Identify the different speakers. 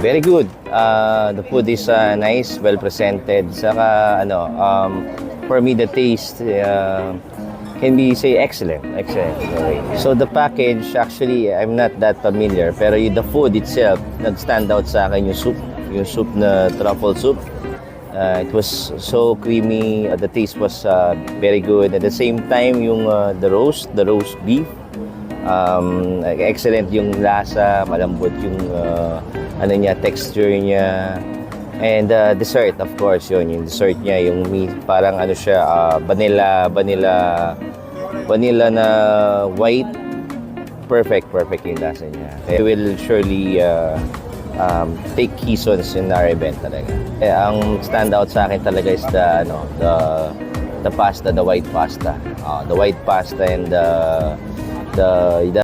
Speaker 1: Very good. The food is nice, well presented. Saka for me the taste can be say excellent. Excellent. Okay. So the package actually I'm not that familiar pero the food itself nag-stand out sa akin yung soup na truffle soup. It was so creamy. The taste was very good. At the same time yung the roast beef. Excellent yung lasa, malambot yung texture niya. And dessert, of course, yung dessert niya, yung parang siya, vanilla na white. Perfect yung lasa niya. It will surely take keysons in our event talaga. Ang standout sa akin talaga is the pasta, the white pasta. The white pasta and the